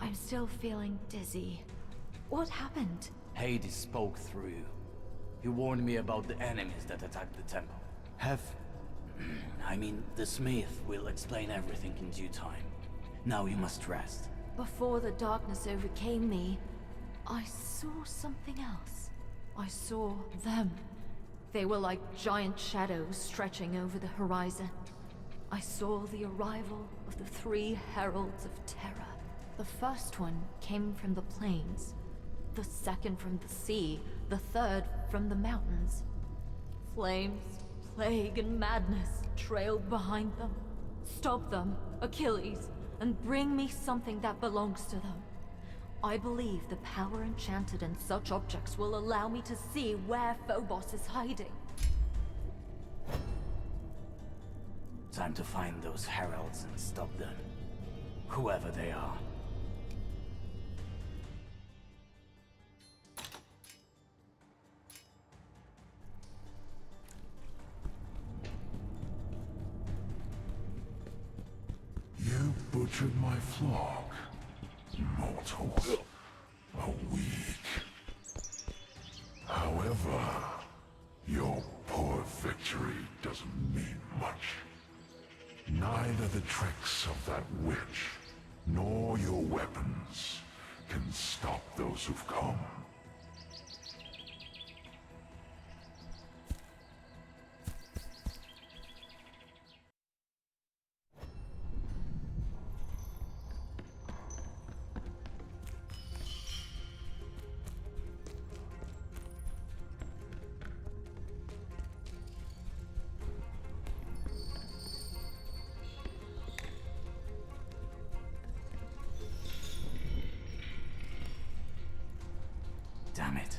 I'm still feeling dizzy. What happened? Hades spoke through you. He warned me about the enemies that attacked the temple. The smith will explain everything in due time. Now you must rest. Before the darkness overcame me, I saw something else. I saw them. They were like giant shadows stretching over the horizon. I saw the arrival of the 3 heralds of terror. The first one came from the plains, the second from the sea, the third from the mountains. Flames, plague, and madness trailed behind them. Stop them, Achilles, and bring me something that belongs to them. I believe the power enchanted in such objects will allow me to see where Phobos is hiding. Time to find those heralds and stop them. Whoever they are. You butchered my flock. Mortals are weak. However, your poor victory doesn't mean much. Neither the tricks of that witch, nor your weapons, can stop those who've come. Damn it.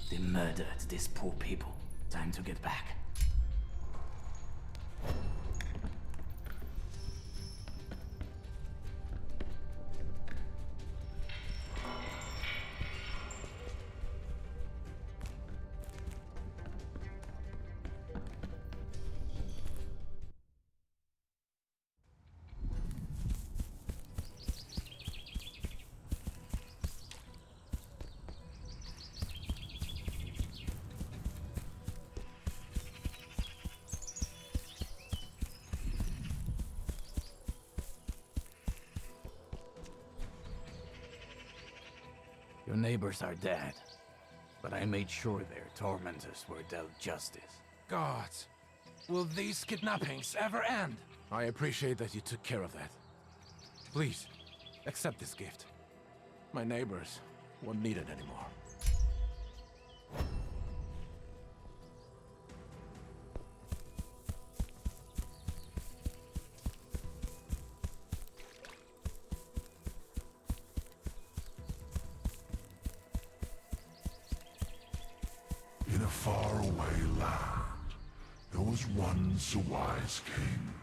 They murdered these poor people. Time to get back. Your neighbors are dead, but I made sure their tormentors were dealt justice. Gods, will these kidnappings ever end? I appreciate that you took care of that. Please, accept this gift. My neighbors won't need it anymore. In a faraway land, there was once a wise king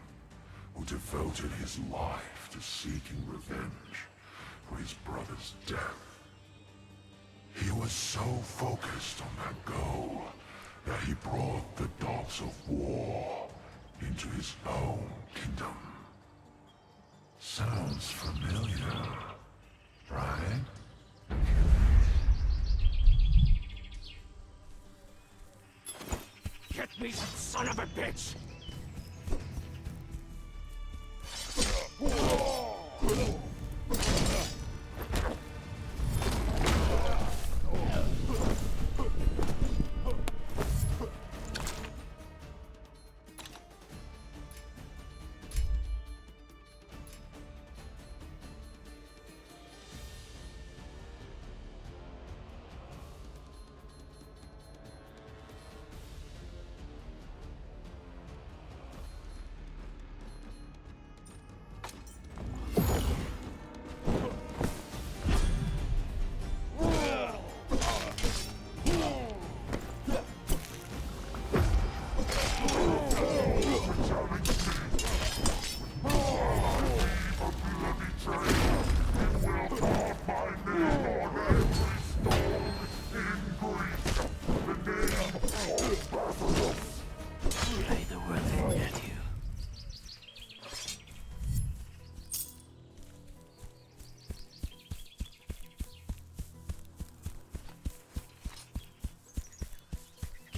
who devoted his life to seeking revenge for his brother's death. He was so focused on that goal that he brought the dogs of war into his own kingdom. Sounds familiar, right? Get me, son of a bitch!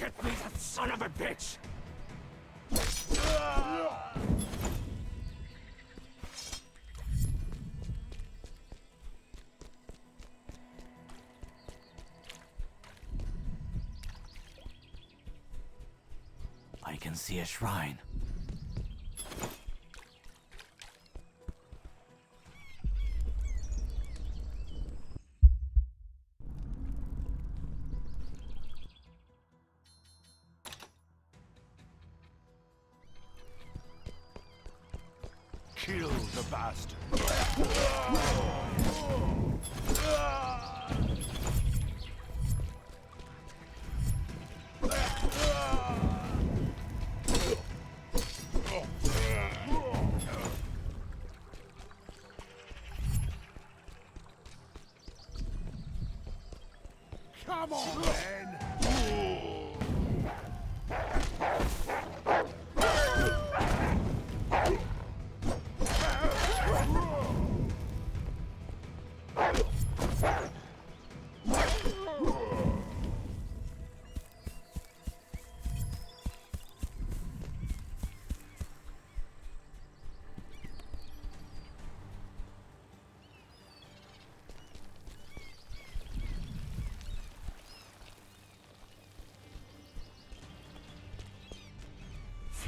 Get me that son of a bitch! I can see a shrine. Kill the bastard. Come on, man!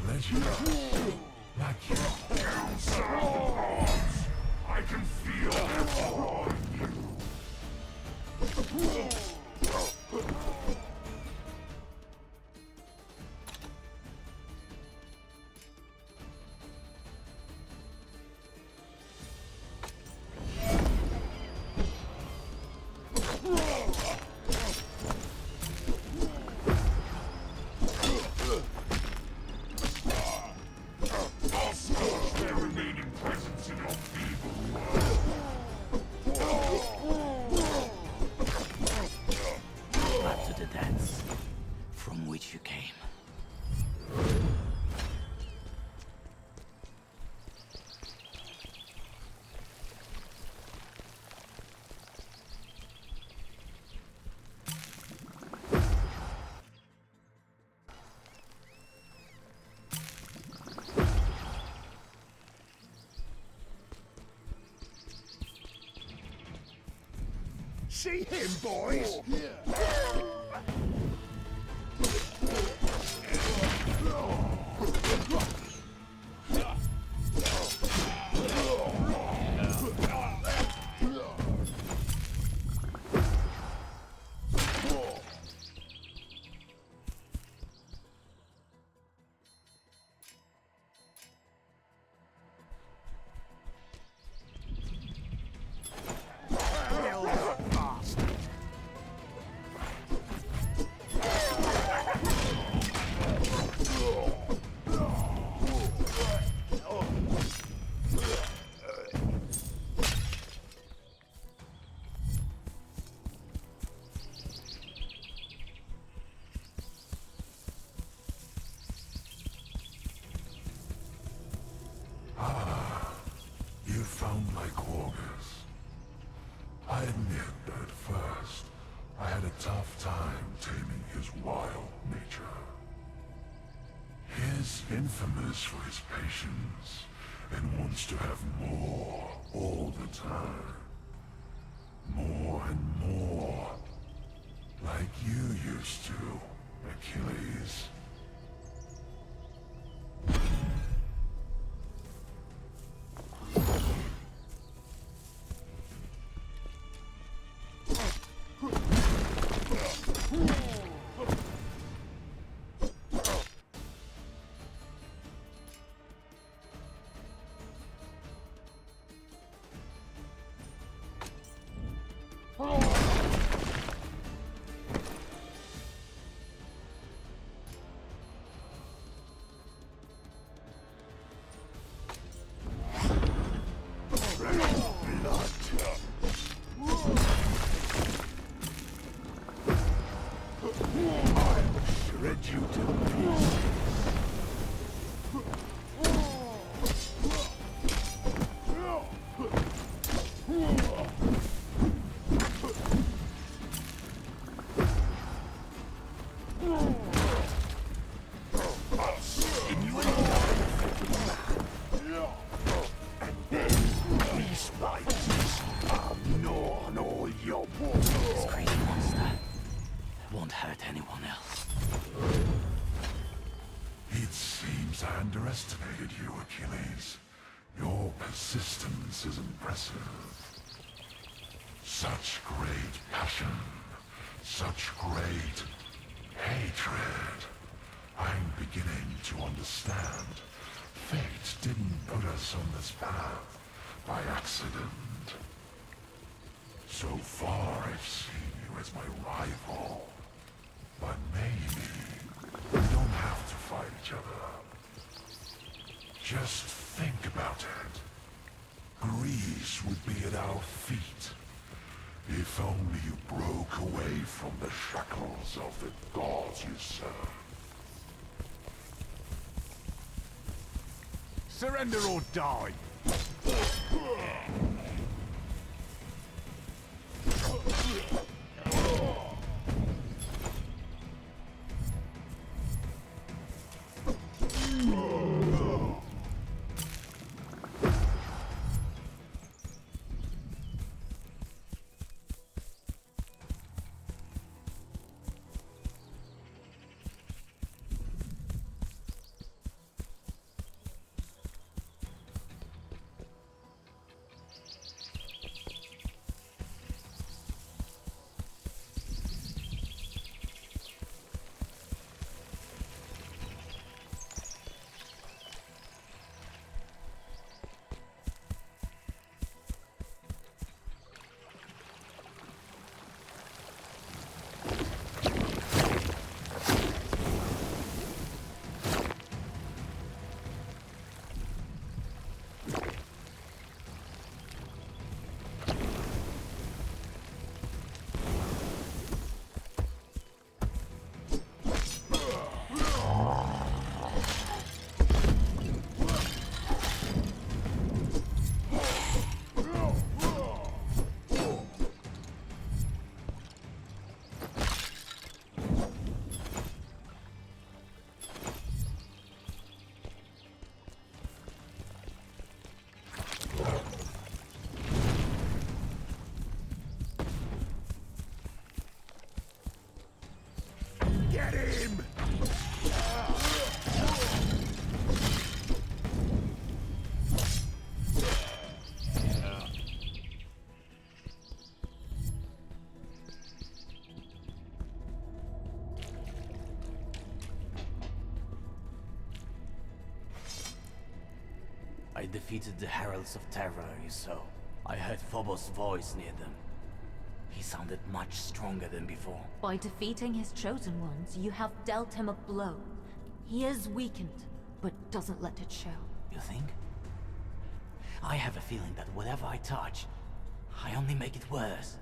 Legendado, like you kill souls. I can feel it on you. See him, boys? Found my quarters. I admit that at first, I had a tough time taming his wild nature. He's infamous for his patience, and wants to have more all the time. More and more. Like you used to, Achilles. hurt anyone else. It seems I underestimated you, Achilles. Your persistence is impressive. Such great passion. Such great hatred. I'm beginning to understand. Fate didn't put us on this path by accident. So far, I've seen you as my rival. But maybe we don't have to fight each other. Just think about it. Greece would be at our feet. If only you broke away from the shackles of the gods you serve. Surrender or die! Get him! I defeated the Heralds of Terror, you saw. I heard Phobos' voice near them. He sounded much stronger than before. By defeating his chosen ones, you have dealt him a blow. He is weakened, but doesn't let it show. You think? I have a feeling that whatever I touch, I only make it worse.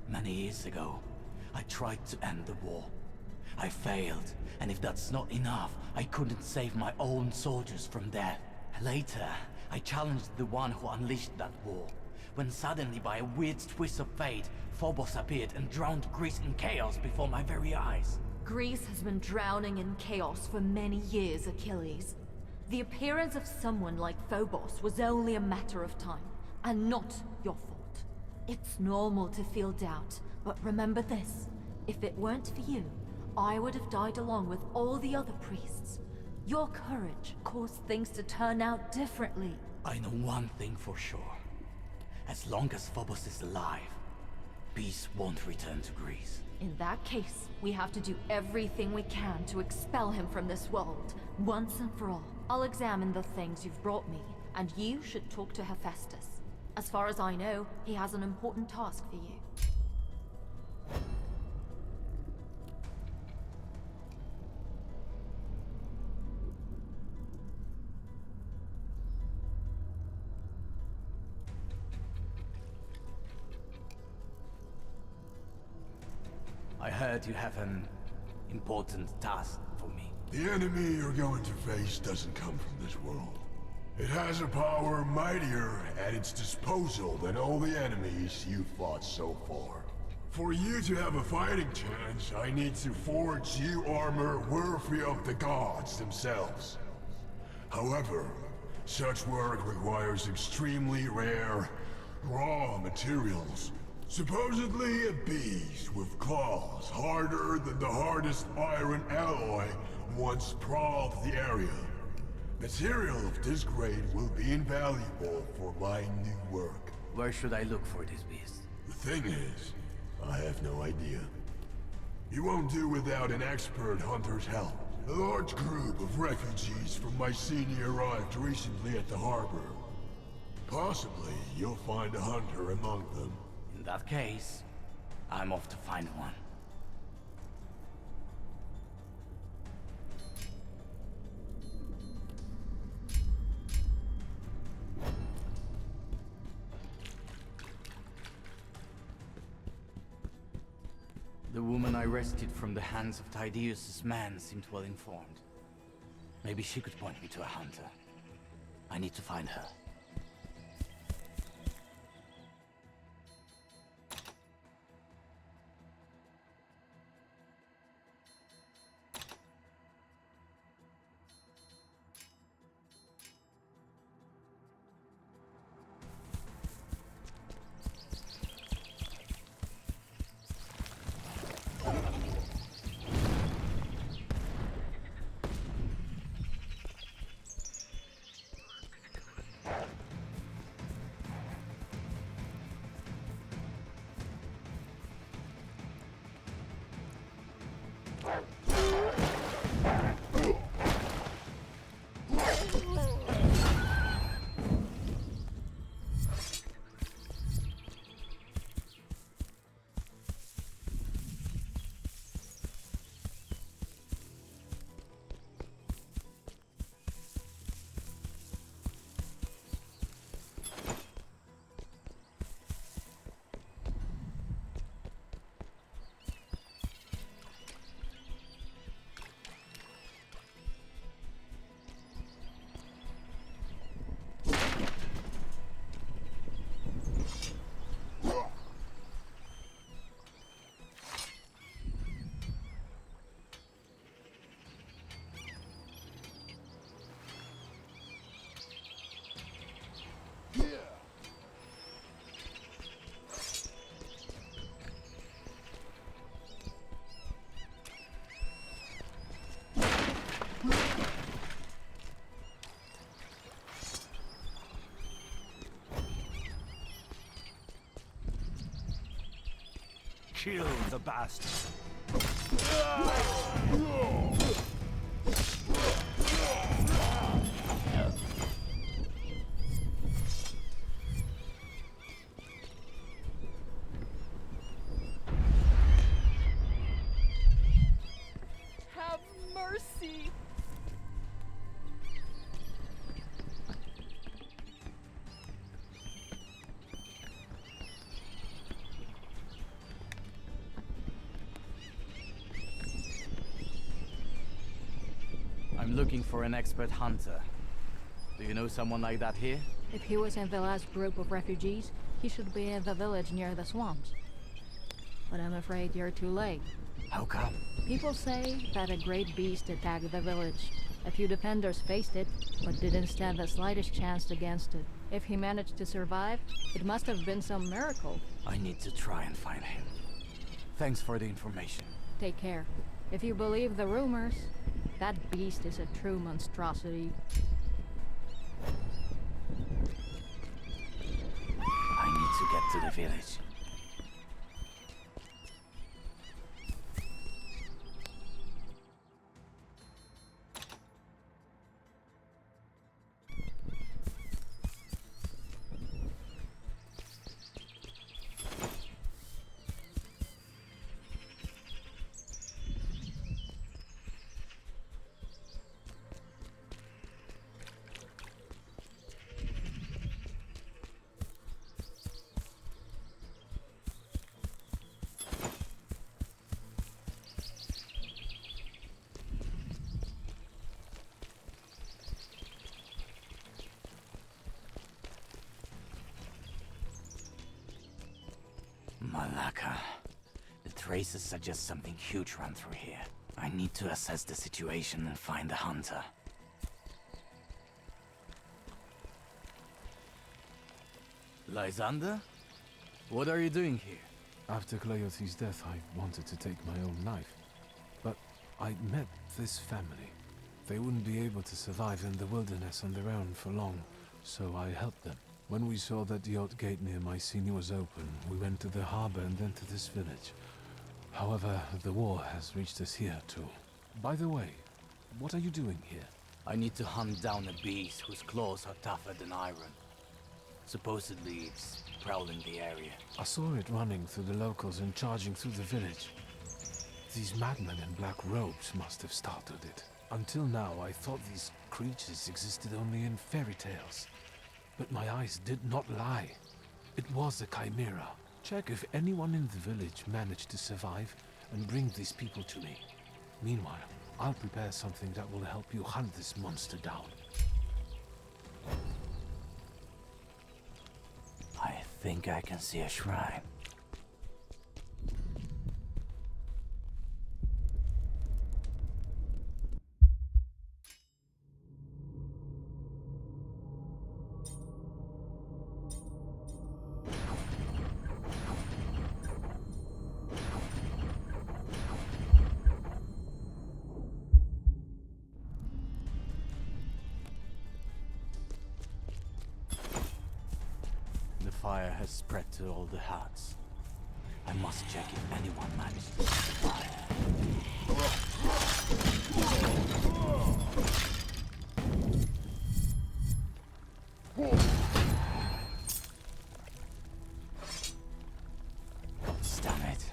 Many years ago, I tried to end the war. I failed, and if that's not enough, I couldn't save my own soldiers from death. Later, I challenged the one who unleashed that war, when suddenly, by a weird twist of fate, Phobos appeared and drowned Greece in chaos before my very eyes. Greece has been drowning in chaos for many years, Achilles. The appearance of someone like Phobos was only a matter of time, and not your fault. It's normal to feel doubt, but remember this. If it weren't for you, I would have died along with all the other priests. Your courage caused things to turn out differently. I know one thing for sure. As long as Phobos is alive, peace won't return to Greece. In that case, we have to do everything we can to expel him from this world, once and for all. I'll examine the things you've brought me, and you should talk to Hephaestus. As far as I know, he has an important task for you. I heard you have an important task for me. The enemy you're going to face doesn't come from this world. It has a power mightier at its disposal than all the enemies you've fought so far. For you to have a fighting chance, I need to forge you armor worthy of the gods themselves. However, such work requires extremely rare, raw materials. Supposedly a beast with claws harder than the hardest iron alloy once prowled the area. Material of this grade will be invaluable for my new work. Where should I look for this beast? The thing is, I have no idea. You won't do without an expert hunter's help. A large group of refugees from Mycenae arrived recently at the harbor. Possibly you'll find a hunter among them. In that case, I'm off to find one. The woman I rescued from the hands of Tydeus' man seemed well informed. Maybe she could point me to a hunter. I need to find her. Kill the bastard. Have mercy! I'm looking for an expert hunter. Do you know someone like that here? If he was in the last group of refugees, he should be in the village near the swamps. But I'm afraid you're too late. How come? People say that a great beast attacked the village. A few defenders faced it, but didn't stand the slightest chance against it. If he managed to survive, it must have been some miracle. I need to try and find him. Thanks for the information. Take care. If you believe the rumors, that beast is a true monstrosity. I need to get to the village. Malaka. The traces suggest something huge ran through here. I need to assess the situation and find the hunter. Lysander? What are you doing here? After Cleothe's death, I wanted to take my own life. But I met this family. They wouldn't be able to survive in the wilderness on their own for long, so I helped them. When we saw that the old gate near Mycenae was open, we went to the harbor and then to this village. However, the war has reached us here too. By the way, what are you doing here? I need to hunt down a beast whose claws are tougher than iron. Supposedly it's prowling the area. I saw it running through the locals and charging through the village. These madmen in black robes must have started it. Until now, I thought these creatures existed only in fairy tales. But my eyes did not lie. It was a chimera. Check if anyone in the village managed to survive and bring these people to me. Meanwhile, I'll prepare something that will help you hunt this monster down. I think I can see a shrine. The fire has spread to all the huts. I must check if anyone managed to survive. Damn it.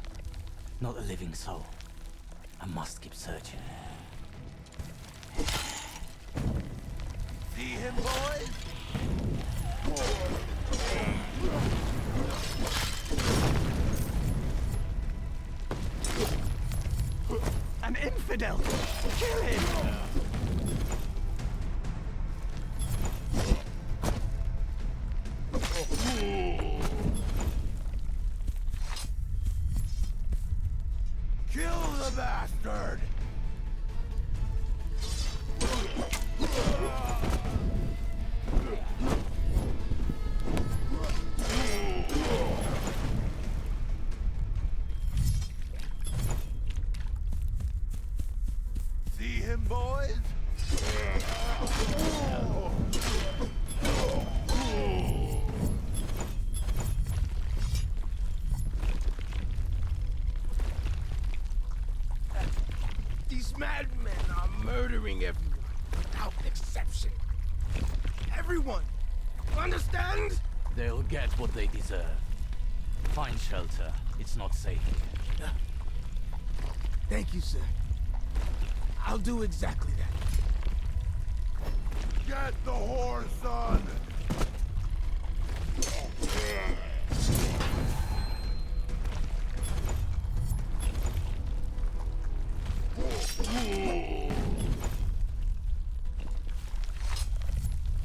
Not a living soul. I must keep searching. See him, boys? An infidel! Kill him! Kill the bastard! See him, boys? These madmen are murdering everyone, without exception. Everyone! Understand? They'll get what they deserve. Find shelter. It's not safe here. Thank you, sir. I'll do exactly that. Get the horse, son!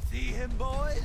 See him, boys?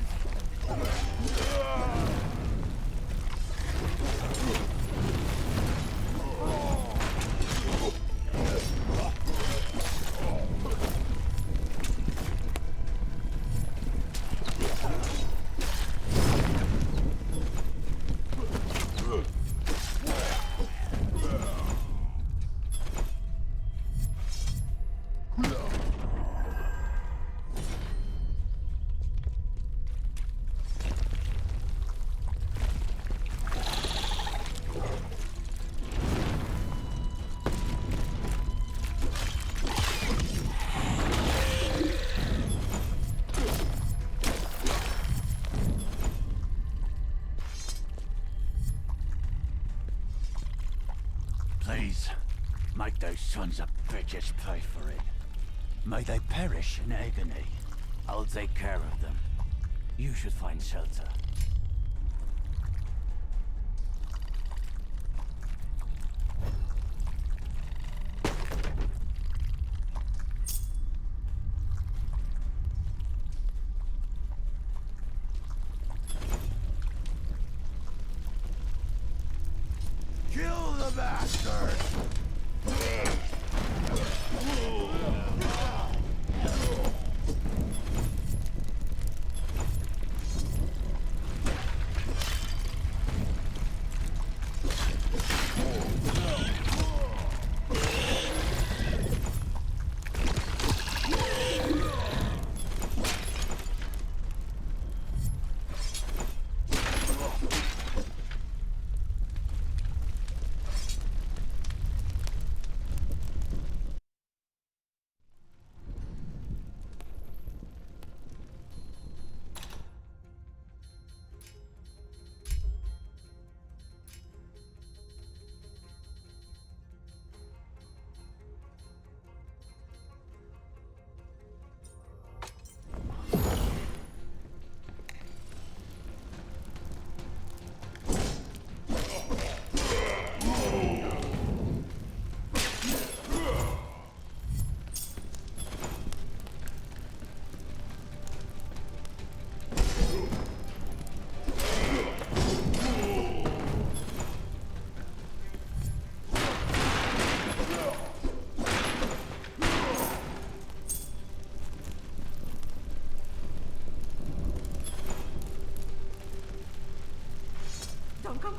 Please, make those sons of bitches pay for it. May they perish in agony. I'll take care of them. You should find shelter. Kill the bastard!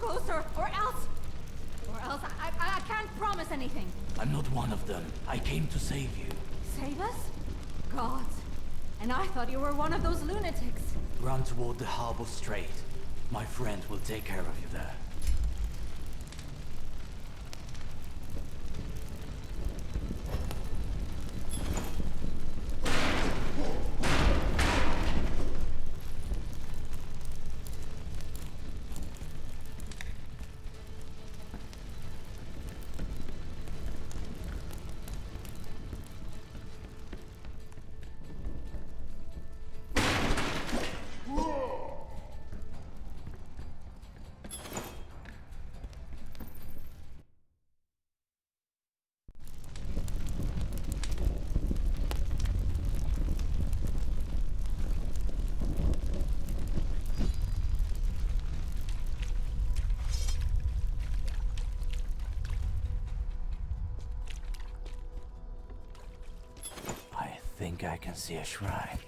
closer, or else I can't promise anything. I'm not one of them. I came to save you. Save us? Gods. And I thought you were one of those lunatics. Run toward the harbor strait. My friend will take care of you there. I think I can see a shrine.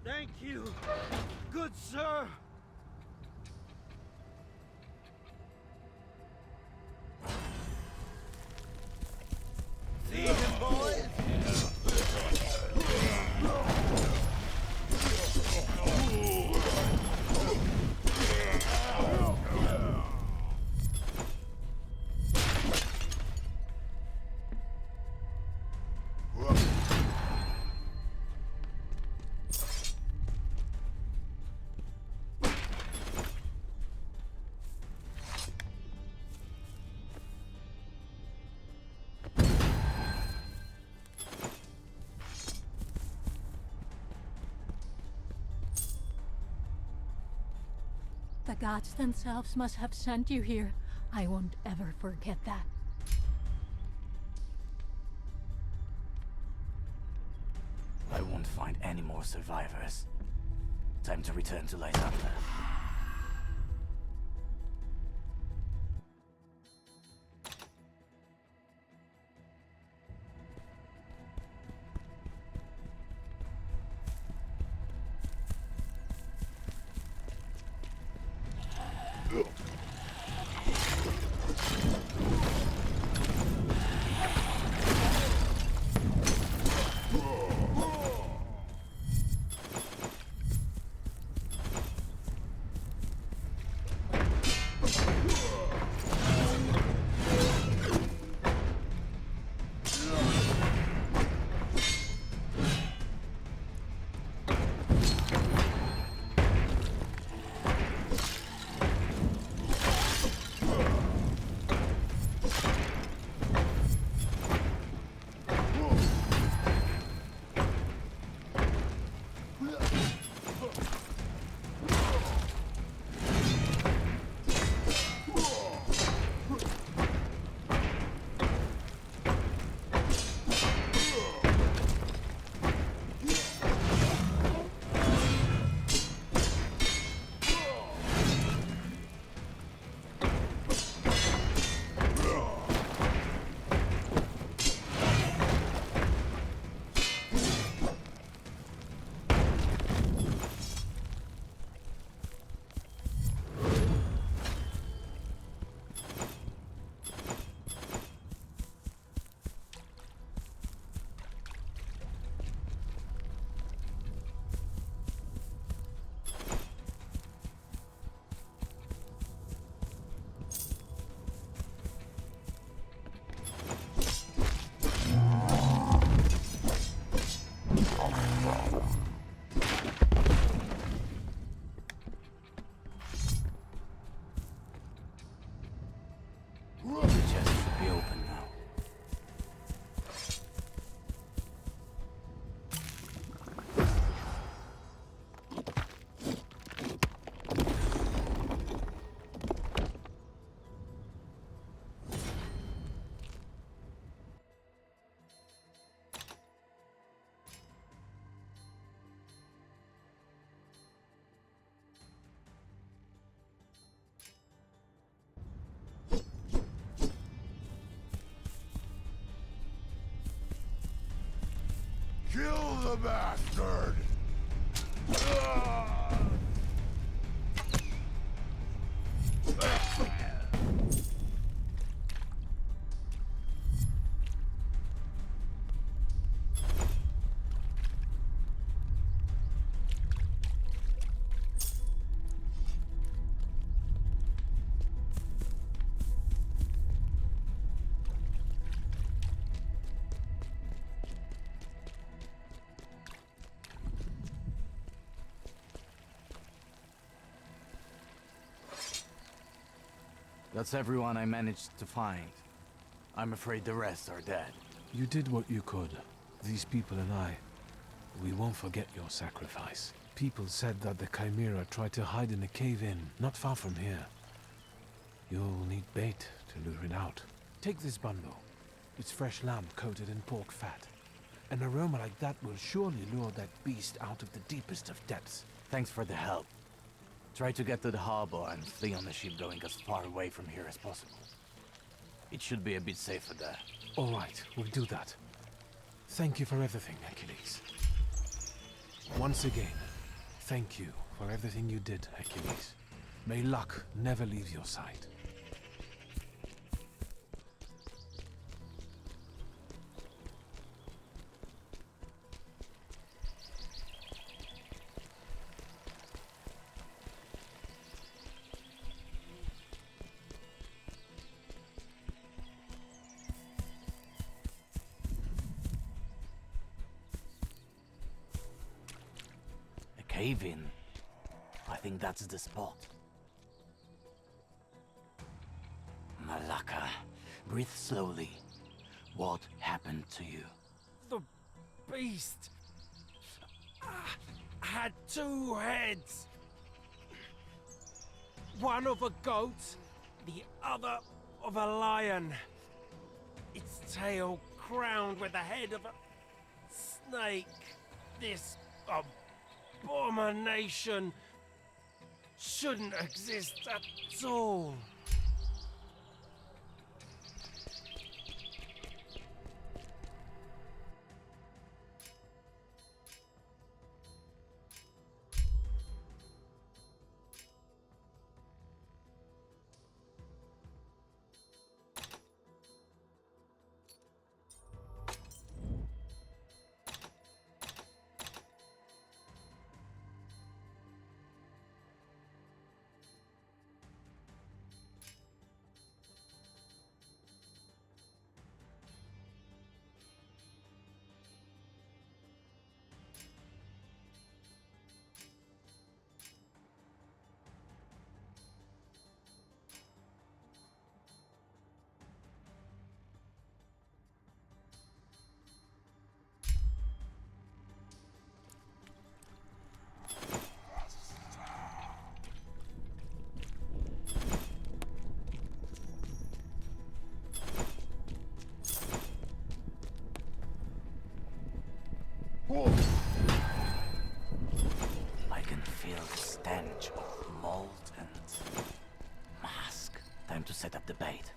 Thank you, good sir. See him, boys? The gods themselves must have sent you here. I won't ever forget that. I won't find any more survivors. Time to return to Lysander. the bastard! That's everyone I managed to find. I'm afraid the rest are dead. You did what you could. These people and I, we won't forget your sacrifice. People said that the Chimera tried to hide in a cave-in, not far from here. You'll need bait to lure it out. Take this bundle. It's fresh lamb coated in pork fat. An aroma like that will surely lure that beast out of the deepest of depths. Thanks for the help. Try to get to the harbor and flee on the ship going as far away from here as possible. It should be a bit safer there. All right, we'll do that. Thank you for everything, Achilles. Once again, thank you for everything you did, Achilles. May luck never leave your side. Cave-in. I think that's the spot. Malaka, breathe slowly. What happened to you? The beast had two heads. One of a goat, the other of a lion. Its tail crowned with the head of a snake. This abomination shouldn't exist at all. I can feel the stench of mold and musk. Time to set up the bait.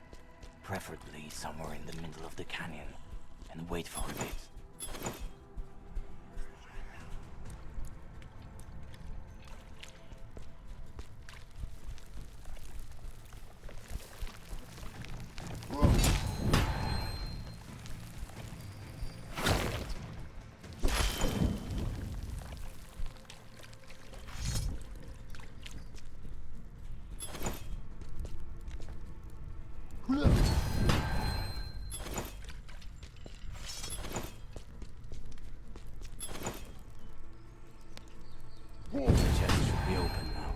Preferably somewhere in the middle of the canyon. And wait for a bit. The chest should be open now.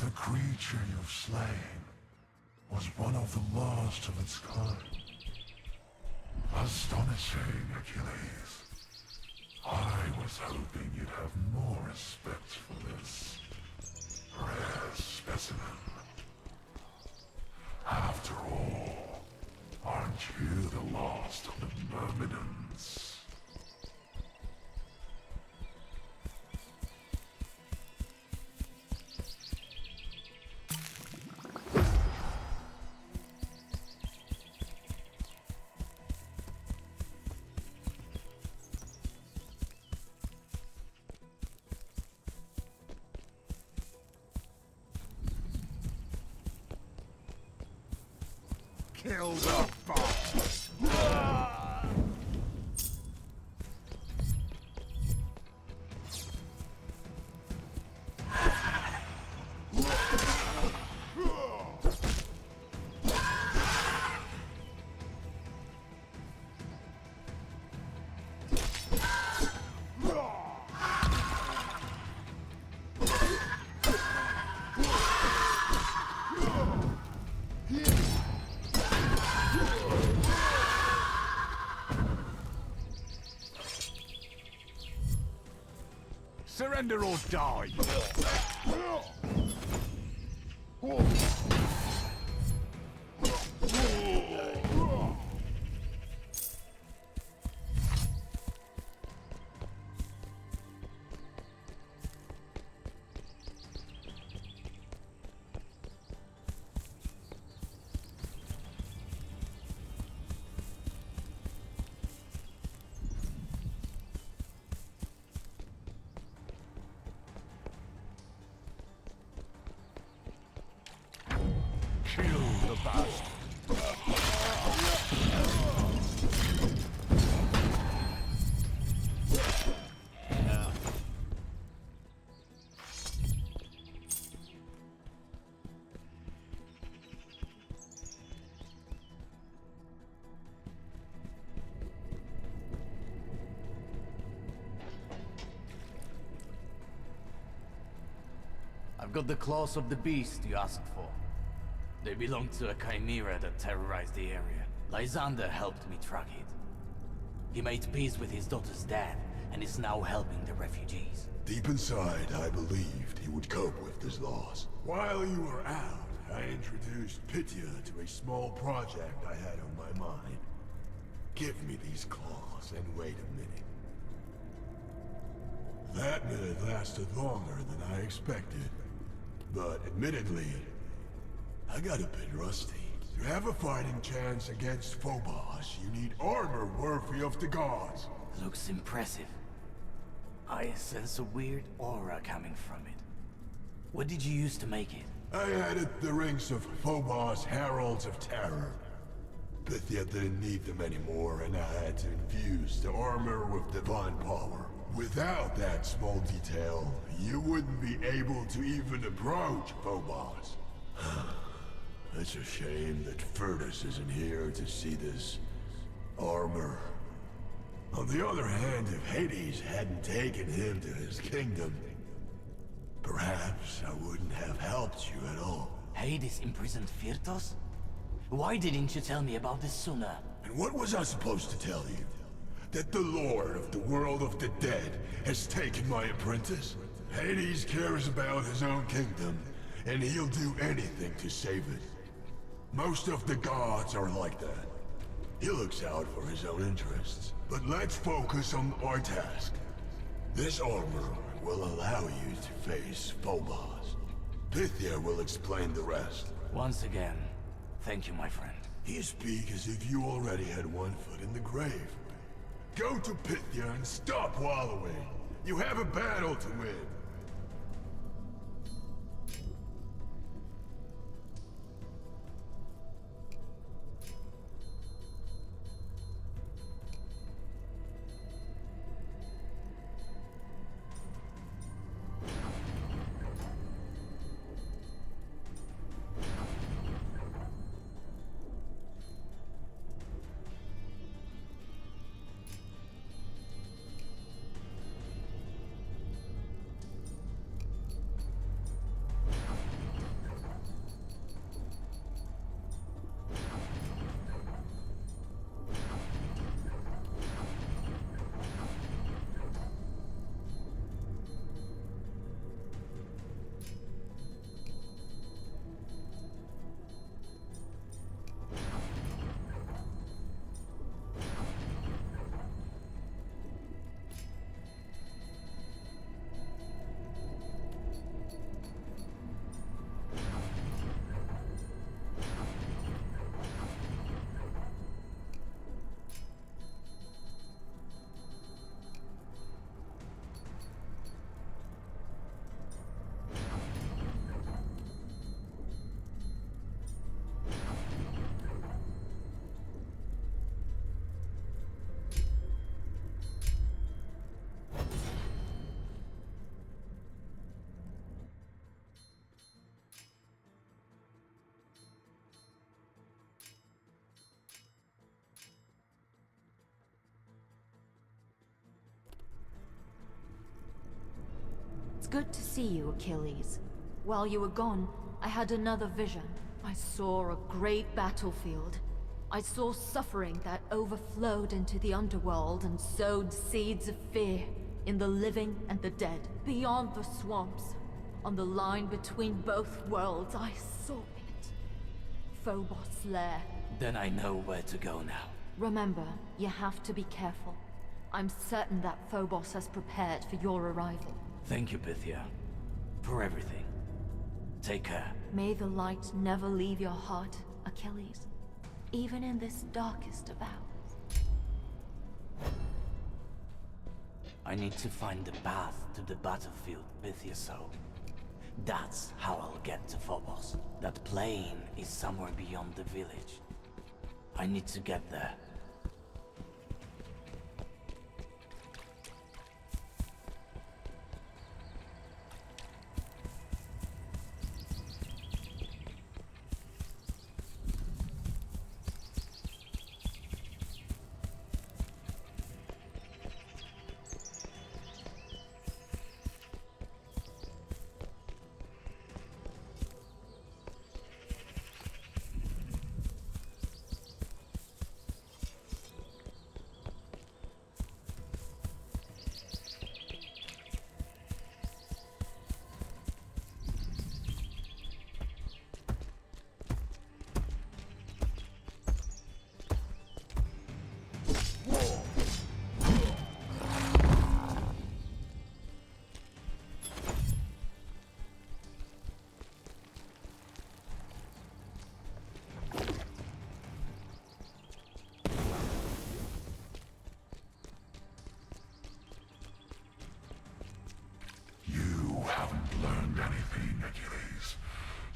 The creature you've slain was one of the last of its kind. Astonishing, Achilles. I was hoping you'd have more respect for this rare specimen. After all, aren't you the last of the Myrmidons? Kill the fox! Surrender or die! Kill the bastard. I've got the claws of the beast you asked for. They belong to a chimera that terrorized the area. Lysander helped me track it. He made peace with his daughter's dad, and is now helping the refugees. Deep inside, I believed he would cope with this loss. While you were out, I introduced Pythia to a small project I had on my mind. Give me these claws and wait a minute. That minute lasted longer than I expected. But admittedly, I got a bit rusty. To have a fighting chance against Phobos, you need armor worthy of the gods. Looks impressive. I sense a weird aura coming from it. What did you use to make it? I added the rings of Phobos Heralds of Terror. Pythia didn't need them anymore, and I had to infuse the armor with divine power. Without that small detail, you wouldn't be able to even approach Phobos. It's a shame that Furtus isn't here to see this armor. On the other hand, if Hades hadn't taken him to his kingdom, perhaps I wouldn't have helped you at all. Hades imprisoned Fyrtos? Why didn't you tell me about this sooner? And what was I supposed to tell you? That the Lord of the world of the dead has taken my apprentice? Hades cares about his own kingdom, and he'll do anything to save it. Most of the gods are like that. He looks out for his own interests. But let's focus on our task. This armor will allow you to face Phobos. Pythia will explain the rest. Once again, thank you, my friend. You speak as if you already had one foot in the grave. Go to Pythia and stop wallowing. You have a battle to win. good to see you, Achilles. While you were gone, I had another vision. I saw a great battlefield. I saw suffering that overflowed into the underworld and sowed seeds of fear in the living and the dead. Beyond the swamps, on the line between both worlds, I saw it. Phobos' lair. Then I know where to go now. Remember, you have to be careful. I'm certain that Phobos has prepared for your arrival. Thank you, Pythia, for everything. Take care. May the light never leave your heart, Achilles, even in this darkest of hours. I need to find the path to the battlefield, Pythia, so that's how I'll get to Phobos. That plain is somewhere beyond the village. I need to get there.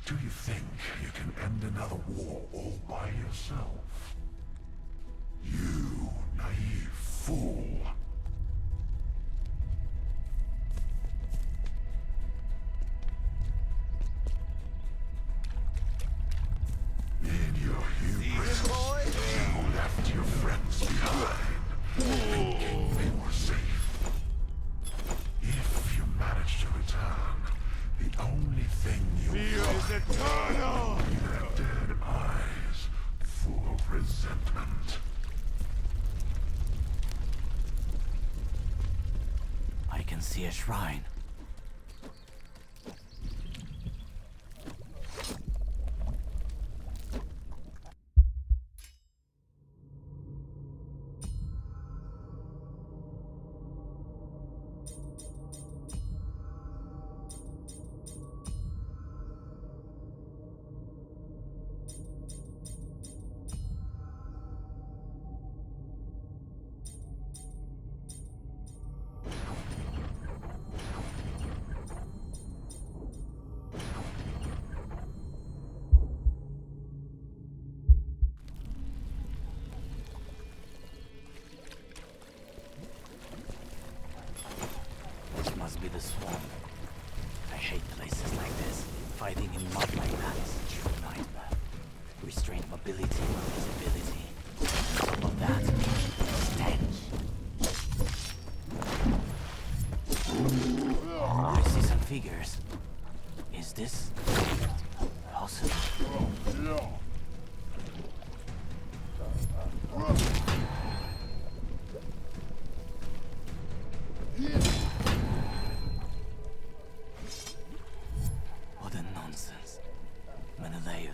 Do you think you can end another war all by yourself? You naive fool. In your hubris, you left your friends behind, thinking they were safe. If you manage to return, the only thing you'll find eternal! will be their dead eyes, full of resentment. I can see a shrine. Must be the swamp. I hate places like this. Fighting in mud like that is a true nightmare. Restrained mobility, invisibility. Some of that stench. I see some figures. Is this possible?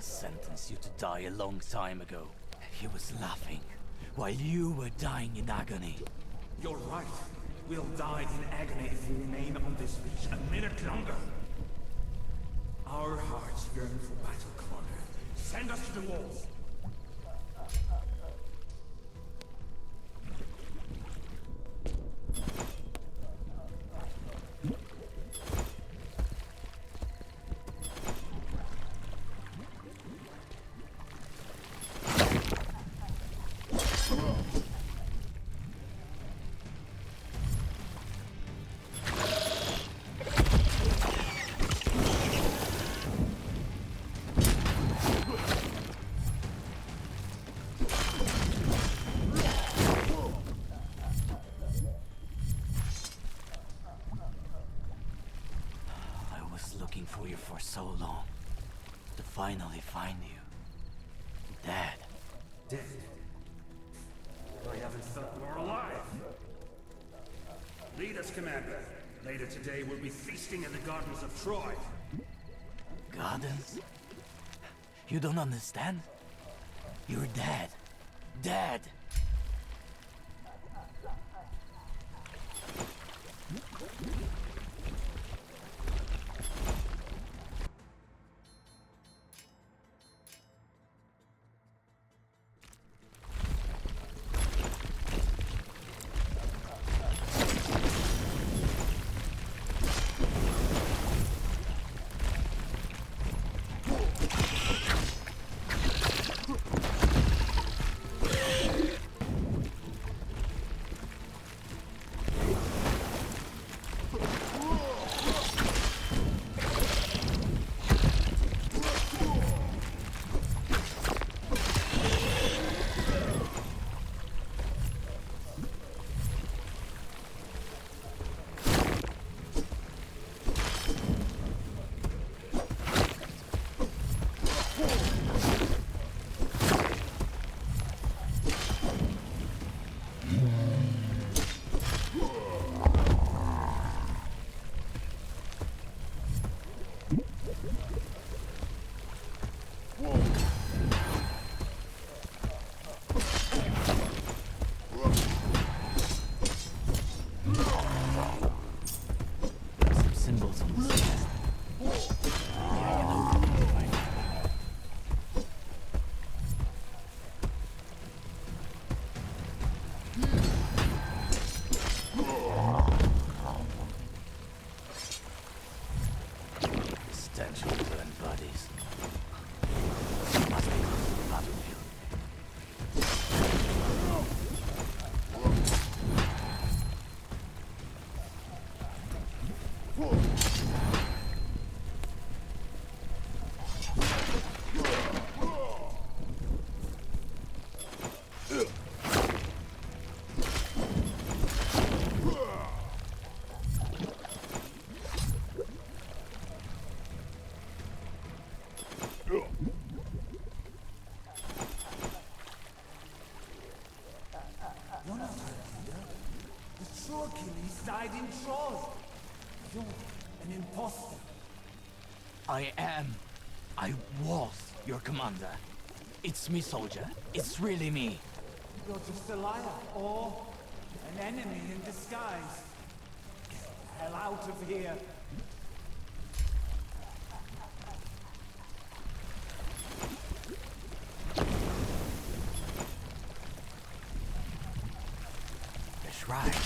Sentenced you to die a long time ago. He was laughing while you were dying in agony. You're right. We'll die in agony if we remain on this beach a minute longer. Our hearts yearn for battle, Commander. Send us to the walls. looking for you for so long. To finally find you. Dead. Dead? I haven't thought more alive. Lead us, Commander. Later today we'll be feasting in the gardens of Troy. Gardens? You don't understand? You're dead. Dead! You're not her leader. The true Achilles died in Troy. You're an imposter. I was your commander. It's me, soldier. It's really me. You're just a liar, or an enemy in disguise. Get the hell out of here. That's right.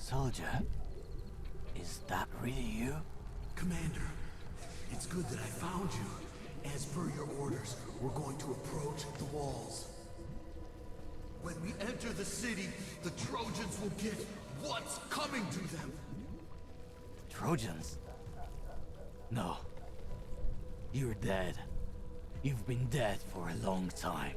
Soldier, is that really you? Commander, it's good that I found you. As per your orders, we're going to approach the walls. When we enter the city, the Trojans will get what's coming to them. Trojans? No. You're dead. You've been dead for a long time.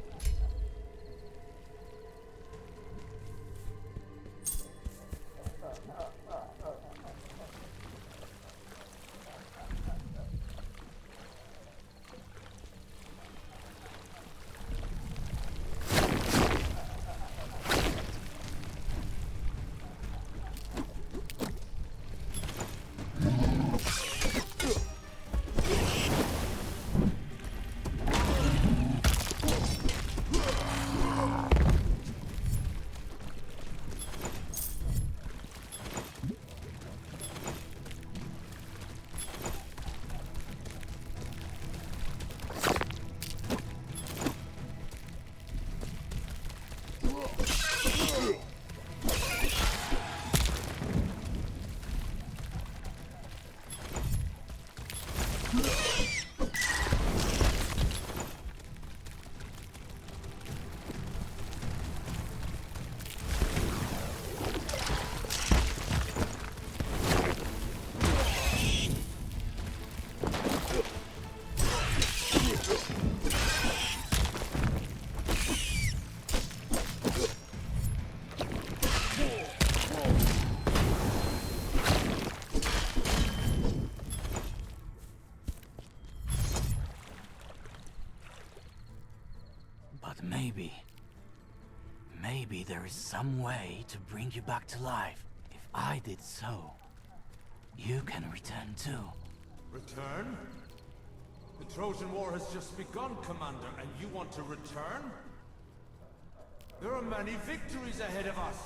Maybe there is some way to bring you back to life. If I did so, you can return too. Return? The Trojan War has just begun, Commander, and you want to return? There are many victories ahead of us.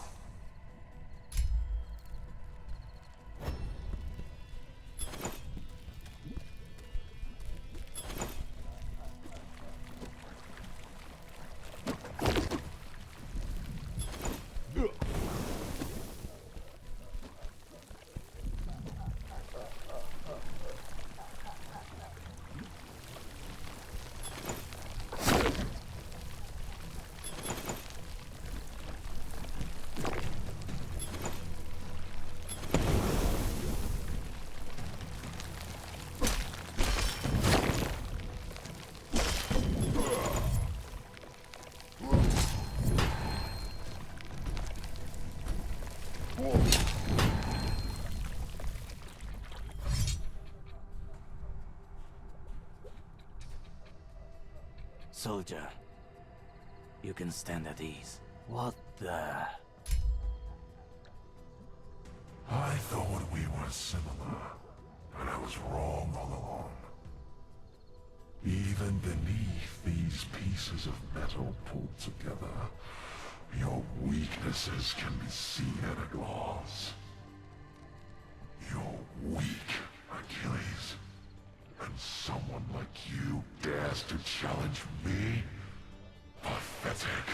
Soldier, you can stand at ease. What the... I thought we were similar, but I was wrong all along. Even beneath these pieces of metal pulled together, your weaknesses can be seen at a glance. You're weak, Achilles. And someone like you dares to challenge me? Pathetic.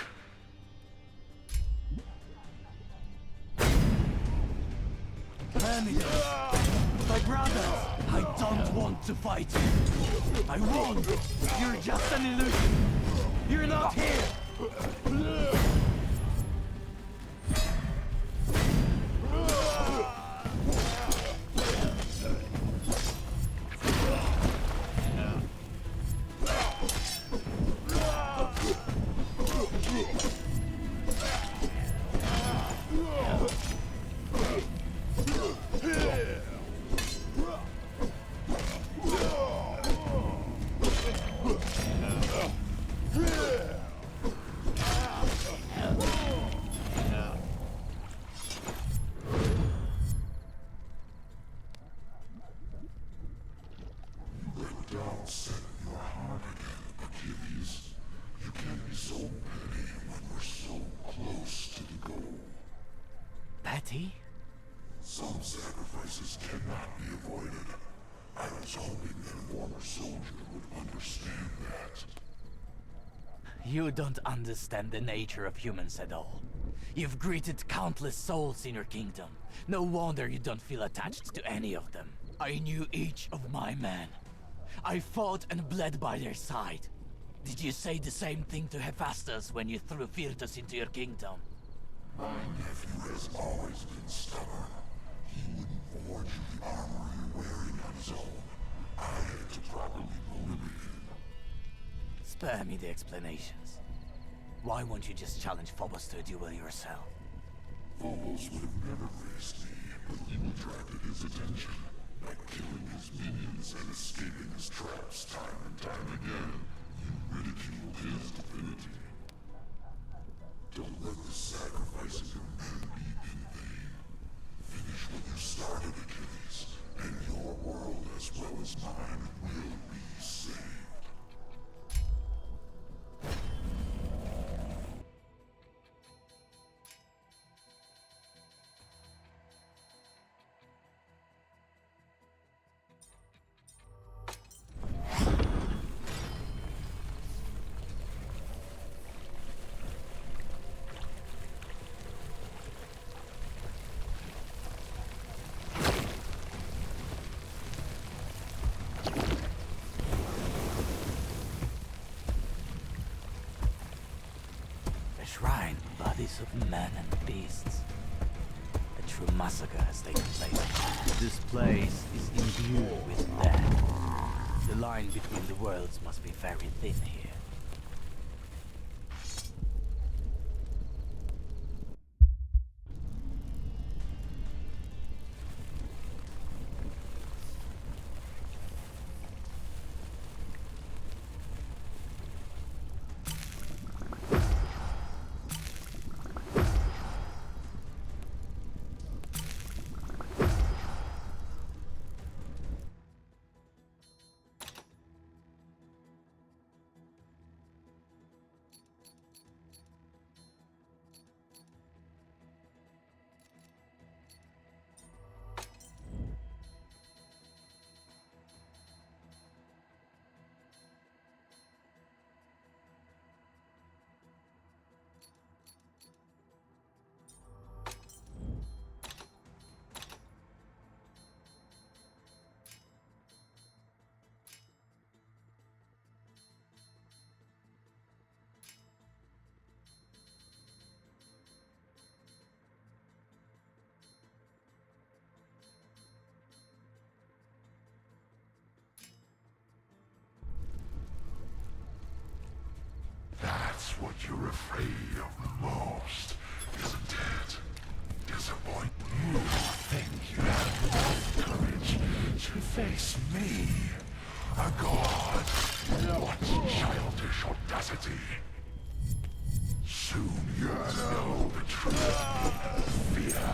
Hermes, my brother, I don't want to fight you. I won't. You're just an illusion. You're not here. Some sacrifices cannot be avoided. I was hoping that a former soldier would understand that. You don't understand the nature of humans at all. You've greeted countless souls in your kingdom. No wonder you don't feel attached to any of them. I knew each of my men. I fought and bled by their side. Did you say the same thing to Hephaestus when you threw Virtus into your kingdom? My nephew has always been stubborn. He wouldn't forge you the armor you're wearing on his own. I had to properly motivate him. Spare me the explanations. Why won't you just challenge Phobos to a duel yourself? Phobos would have never faced me, but you attracted his attention by killing his minions and escaping his traps time and time again. You ridiculed his divinity. Don't let the sacrifice of your men be in vain. Finish what you started, Achilles, and your world as well as mine will be saved. Shrine, bodies of men and beasts. A true massacre has taken place. This place is imbued with death. The line between the worlds must be very thin here. That's what you're afraid of most, isn't it? Disappoint you. Think you have enough courage to face me, a god? What childish audacity! Soon you'll know the truth. Fear.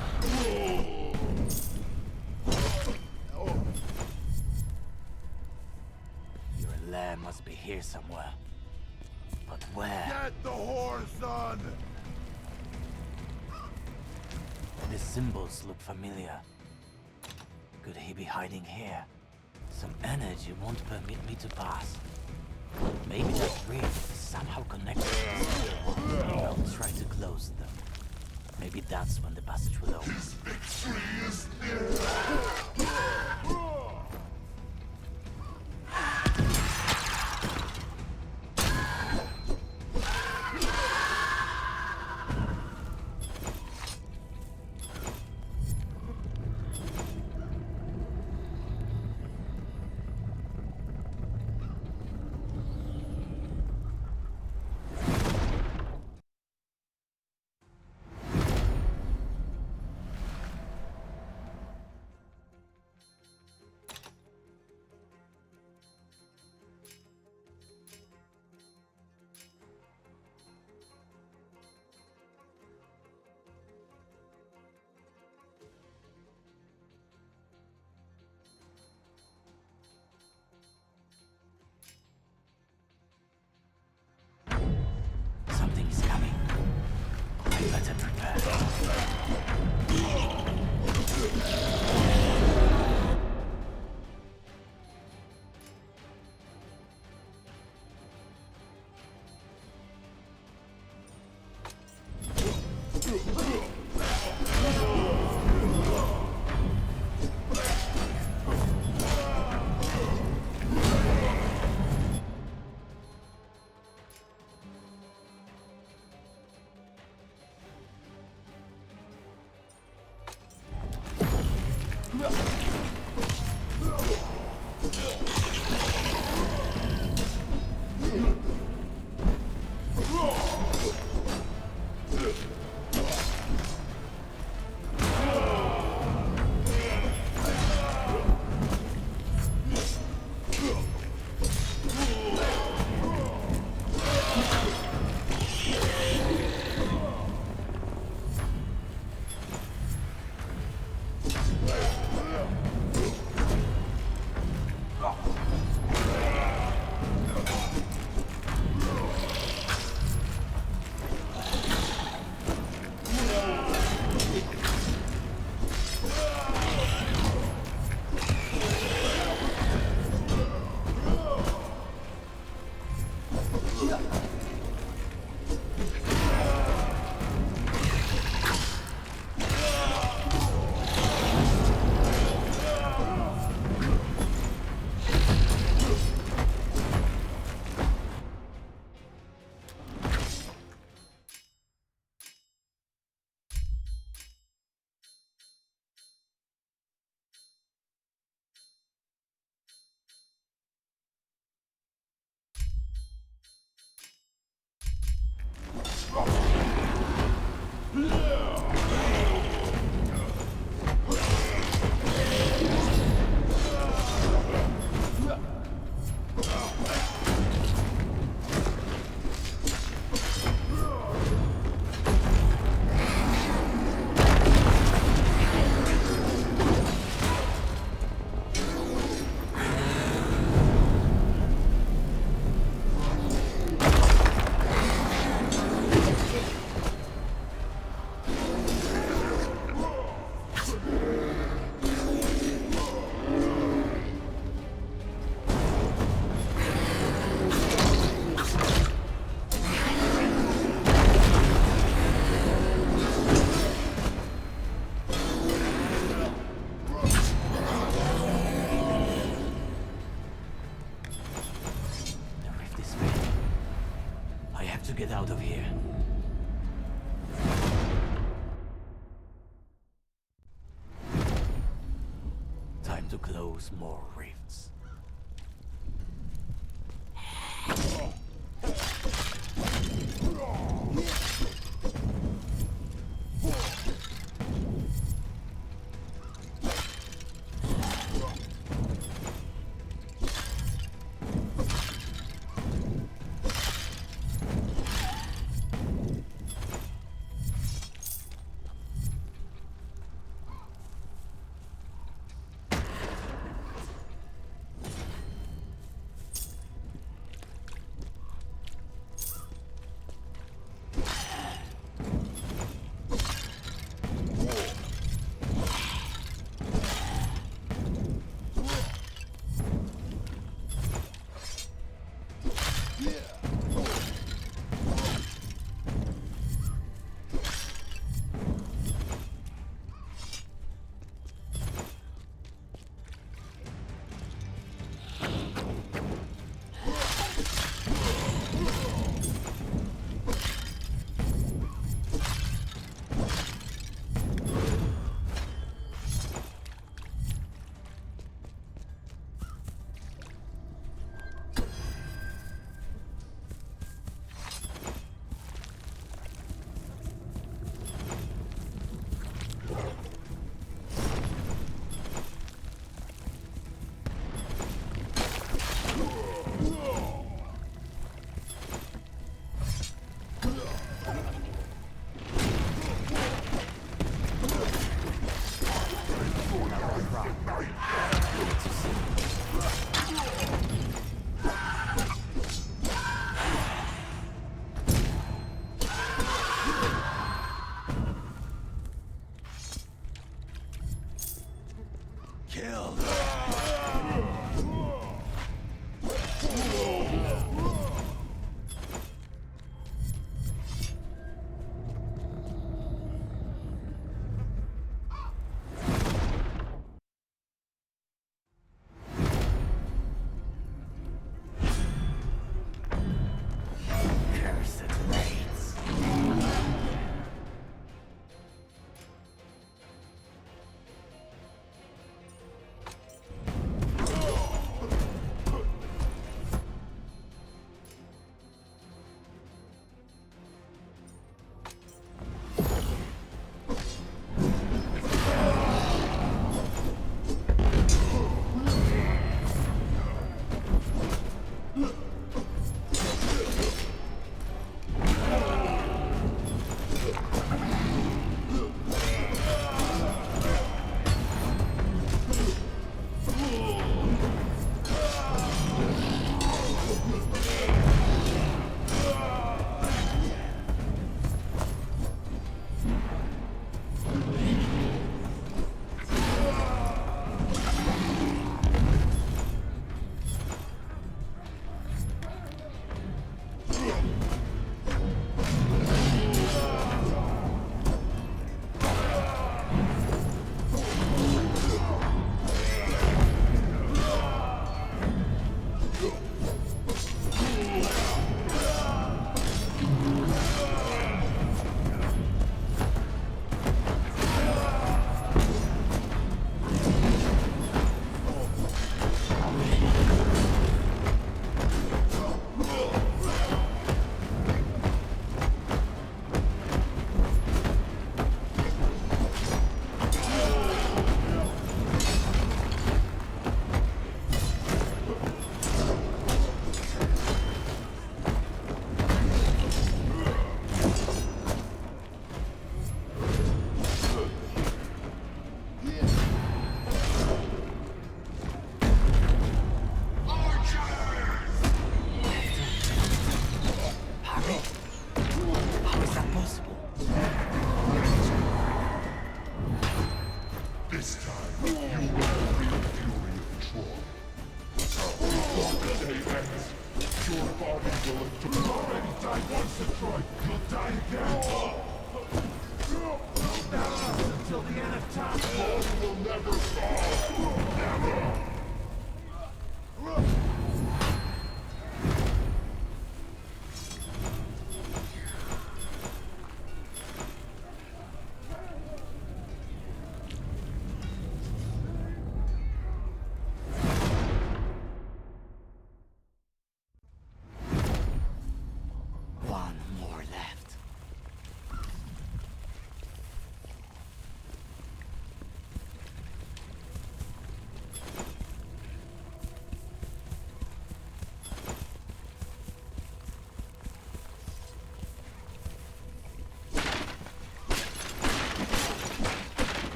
Your lair must be here somewhere. But where? Get the horse on! The symbols look familiar. Could he be hiding here? Some energy won't permit me to pass. Maybe that ring is somehow connected to this. I'll try to close them. Maybe that's when the passage will open. His victory is near! Get out of here. Time to close more rifts.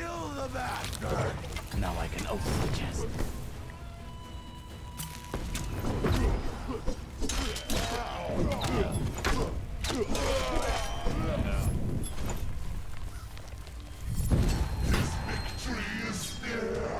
Kill the bastard! Now I can open the chest. Victory is near!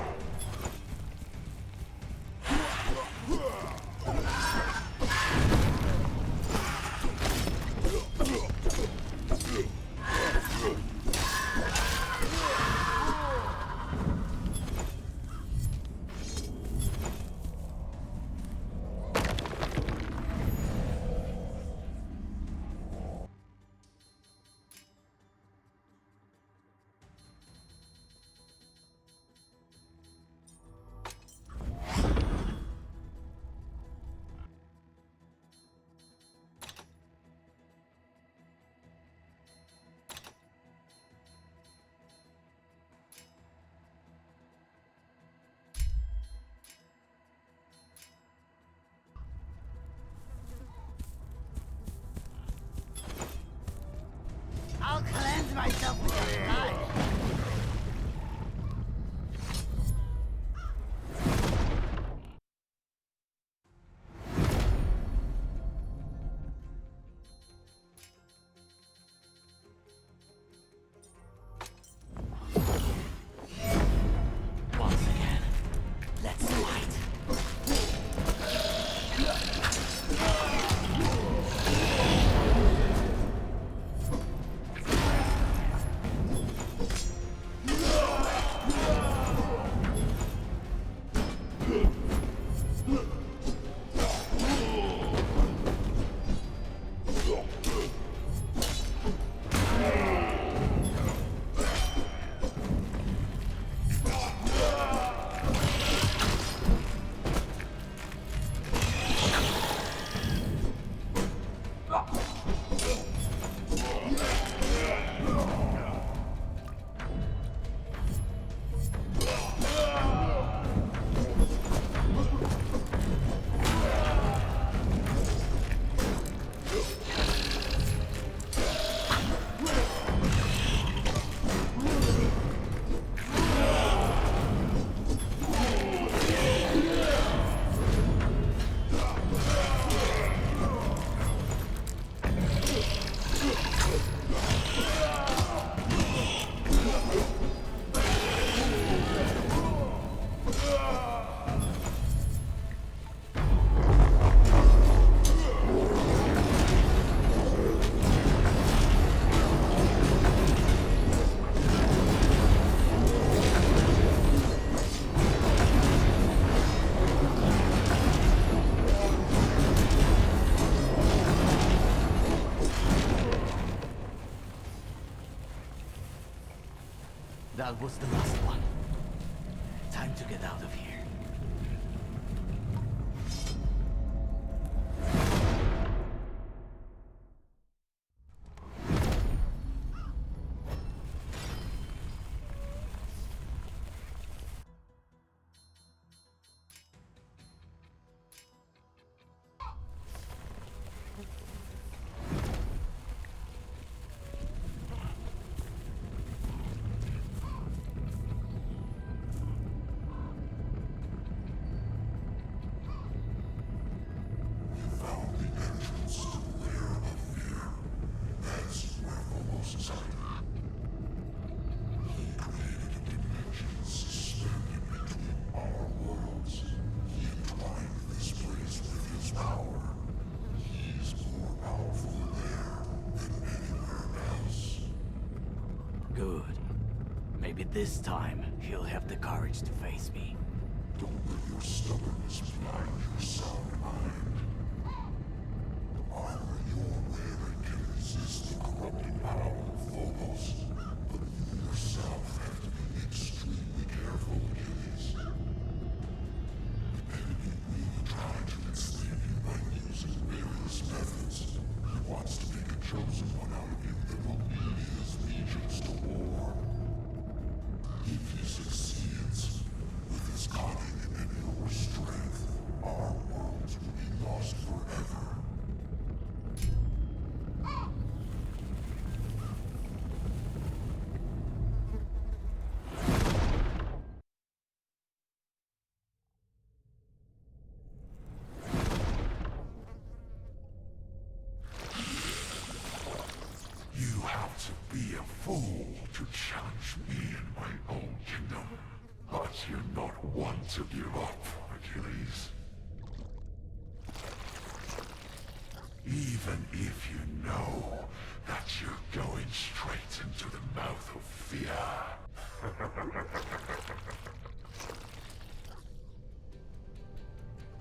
I'll cleanse myself with your blood. Once again, let's fight. That was the last one. Time to get out of here. Good. Maybe this time, he'll have the courage to face me. Don't let your stubbornness blind your sound mind. The armor you're wearing can resist the corrupting power of Phobos, but you yourself have to be extremely careful, Achilles. The enemy will try to enslave you by using various methods. He wants to make a chosen one out of you that will lead his legions to war. If he succeeds, with his cunning and your strength, our worlds will be lost challenge me in my own kingdom. But you're not one to give up, Achilles. Even if you know that you're going straight into the mouth of fear.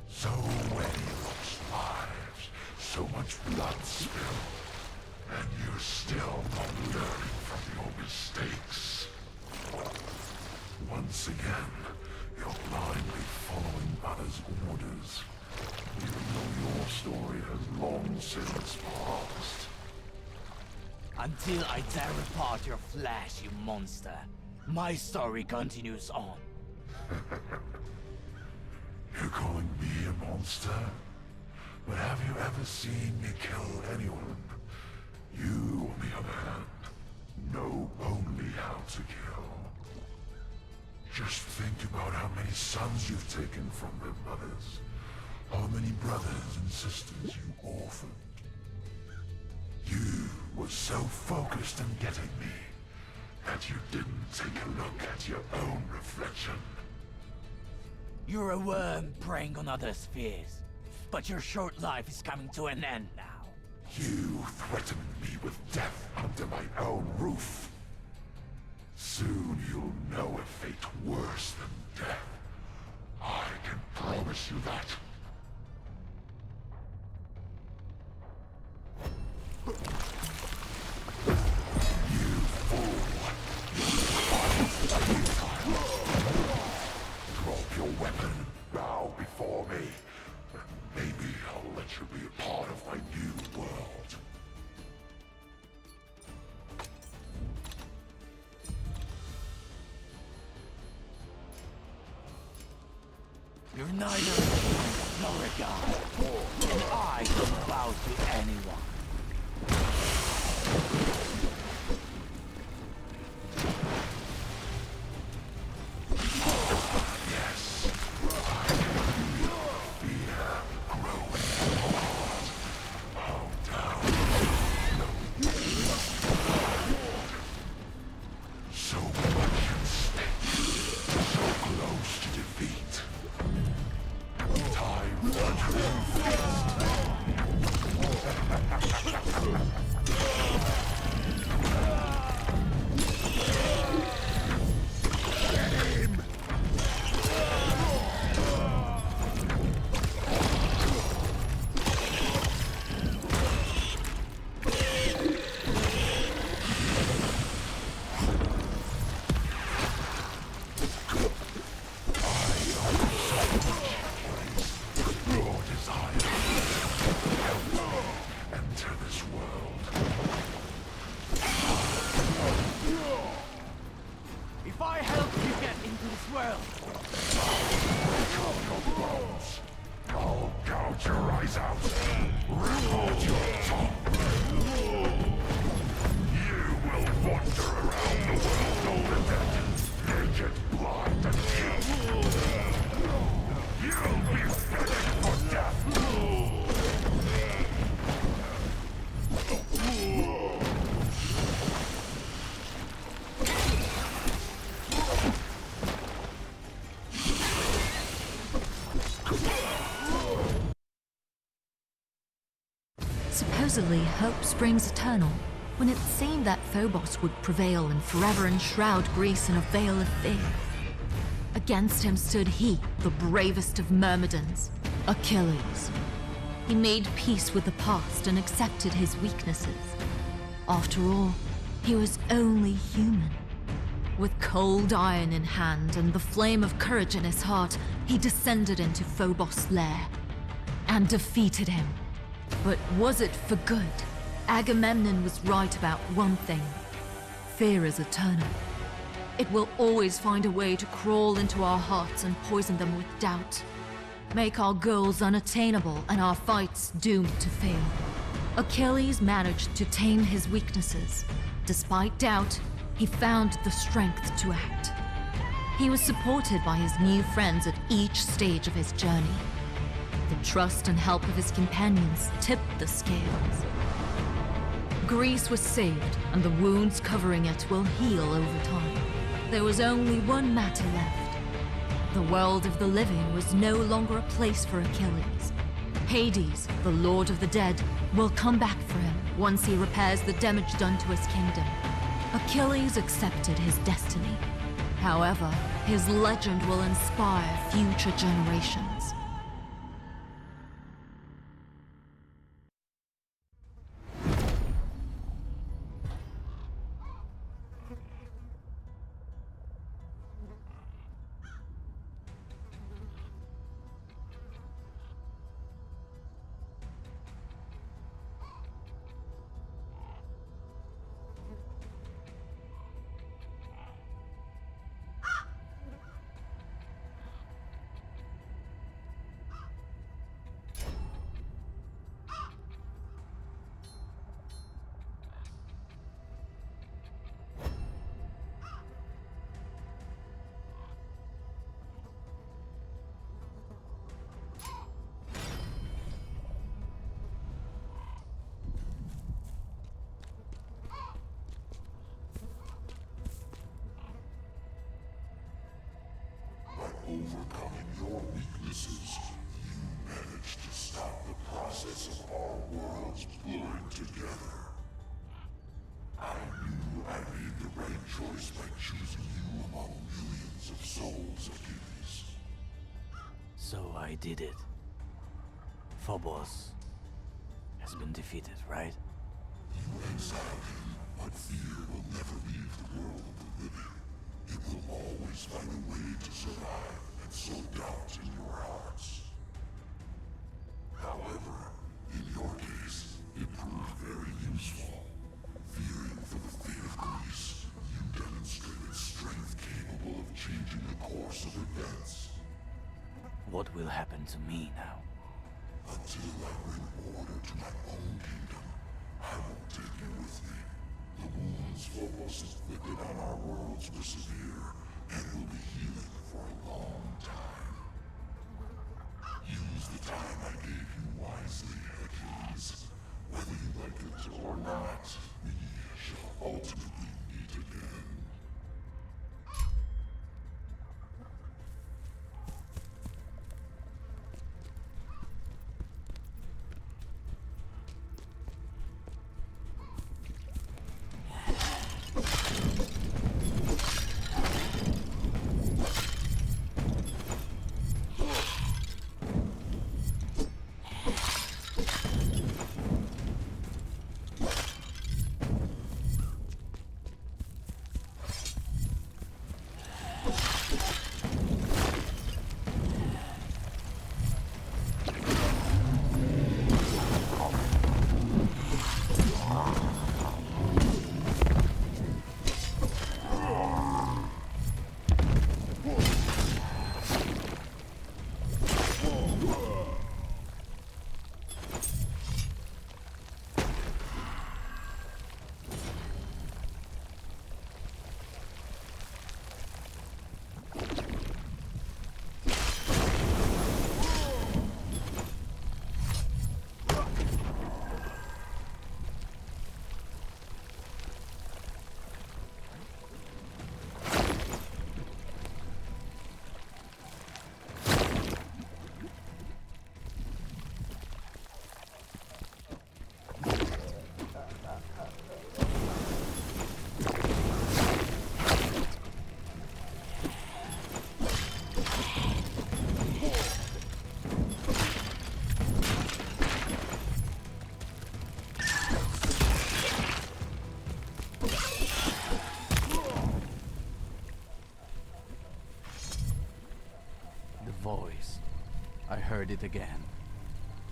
So many lost lives, so much blood spilled, and you're still not learning from your mistakes. Once again, you're blindly following others' orders, even though your story has long since passed. Until I tear apart your flesh, you monster, my story continues on. You're calling me a monster? But have you ever seen me kill anyone? You, on the other hand, know only how to kill. Just think about how many sons you've taken from their mothers. How many brothers and sisters you orphaned. You were so focused on getting me that you didn't take a look at your own reflection. You're a worm preying on others' fears, but your short life is coming to an end now. You threatened me with death under my own roof. Soon you'll know a fate worse than death. I can promise you that. You fool! Drop your weapon and bow before me. Maybe I'll let you be a part of my new world. You're neither a king nor a god, and I don't bow to anyone. Yes, I can feel fear growing apart. Bow down. So much at stake, so close to defeat. Time for a true feast. Get him! Your desire. Enter this world. If I help you get into this world, Call your bones. I'll gouge your eyes out. Rip out your tongue. You will wander around the world unprotected, naked, blind, and killed. You'll be fitted for death. Supposedly, hope springs eternal. When it seemed that Phobos would prevail and forever enshroud Greece in a veil of fear. Against him stood he, the bravest of Myrmidons, Achilles. He made peace with the past and accepted his weaknesses. After all, he was only human. With cold iron in hand and the flame of courage in his heart, he descended into Phobos' lair and defeated him. But was it for good? Agamemnon was right about one thing. Fear is eternal. It will always find a way to crawl into our hearts and poison them with doubt. Make our goals unattainable and our fights doomed to fail. Achilles managed to tame his weaknesses. Despite doubt, he found the strength to act. He was supported by his new friends at each stage of his journey. The trust and help of his companions tipped the scales. Greece was saved, and the wounds covering it will heal over time. There was only one matter left. The world of the living was no longer a place for Achilles. Hades, the lord of the dead, will come back for him once he repairs the damage done to his kingdom. Achilles accepted his destiny. However, his legend will inspire future generations. Overcoming your weaknesses, you managed to stop the process of our worlds blurring together. I knew I made the right choice by choosing you among millions of souls, Achilles. So I did it. Phobos has been defeated, right? You exiled him, but fear will never leave the world of the living. It will always find a way to survive and sow doubt in your hearts. However, in your case, it proved very useful. Fearing for the fate of Greece, you demonstrated strength capable of changing the course of events. What will happen to me now? Until I bring order to my own kingdom, I won't take you with me. The wounds Phobos inflicted on our worlds were severe, and will be healing for a long time. Use the time I gave you wisely, Achilles. Whether you like it or not, we shall ultimately meet again. Voice. I heard it again.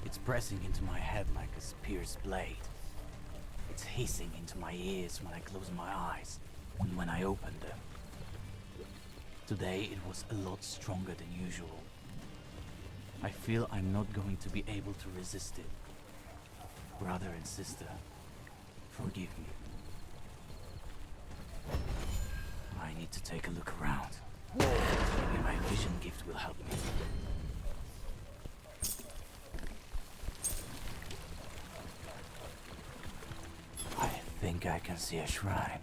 It's pressing into my head like a spear's blade. It's hissing into my ears when I close my eyes and when I open them. Today it was a lot stronger than usual. I feel I'm not going to be able to resist it. Brother and sister, forgive me. I need to take a look around. Maybe my vision gift will help me. I think I can see a shrine.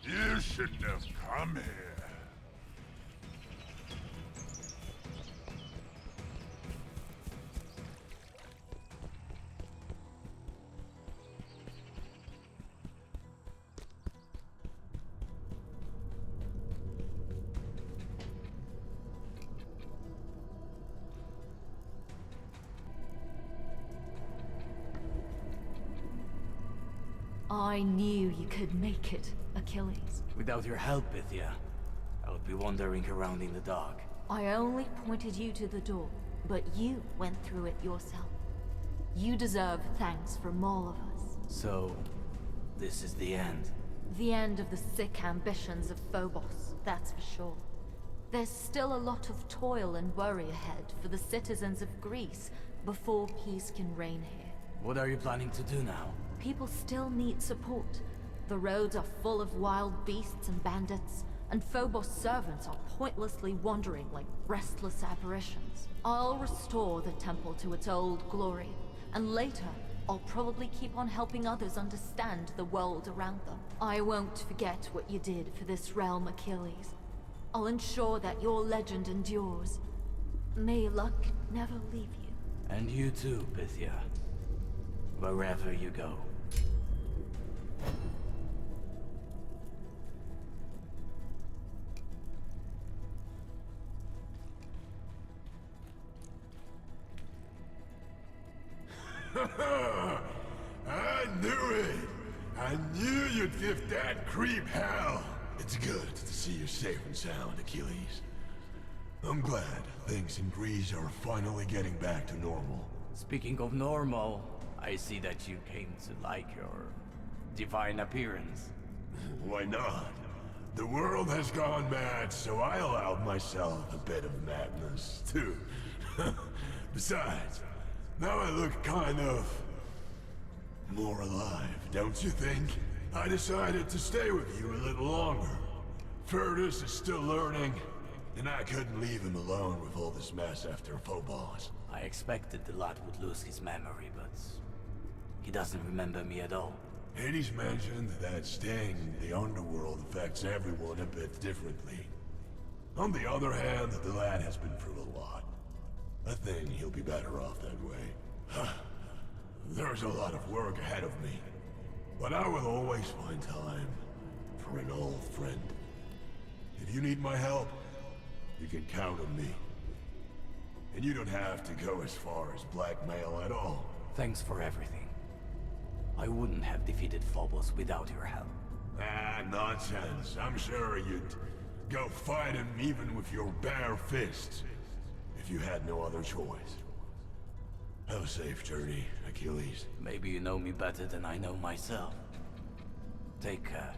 You shouldn't have come here. I knew you could make it, Achilles. Without your help, Pythia, I would be wandering around in the dark. I only pointed you to the door, but you went through it yourself. You deserve thanks from all of us. So, this is the end. The end of the sick ambitions of Phobos, that's for sure. There's still a lot of toil and worry ahead for the citizens of Greece before peace can reign here. What are you planning to do now? People still need support. The roads are full of wild beasts and bandits, and Phobos' servants are pointlessly wandering like restless apparitions. I'll restore the temple to its old glory, and later, I'll probably keep on helping others understand the world around them. I won't forget what you did for this realm, Achilles. I'll ensure that your legend endures. May luck never leave you. And you too, Pythia. Wherever you go. I knew it! I knew you'd give that creep hell! It's good to see you safe and sound, Achilles. I'm glad things in Greece are finally getting back to normal. Speaking of normal, I see that you came to like your divine appearance. Why not? The world has gone mad, so I allowed myself a bit of madness, too. Besides, now I look kind of more alive, don't you think? I decided to stay with you a little longer. Furtus is still learning, and I couldn't leave him alone with all this mess after Phobos. I expected the lad would lose his memory, but he doesn't remember me at all. Hades mentioned that staying in the underworld affects everyone a bit differently. On the other hand, the lad has been through a lot. I think he'll be better off that way. There's a lot of work ahead of me, but I will always find time for an old friend. If you need my help, you can count on me. And you don't have to go as far as blackmail at all. Thanks for everything. I wouldn't have defeated Phobos without your help. Ah, nonsense. I'm sure you'd go fight him even with your bare fists, if you had no other choice. Have a safe journey, Achilles. Maybe you know me better than I know myself. Take care.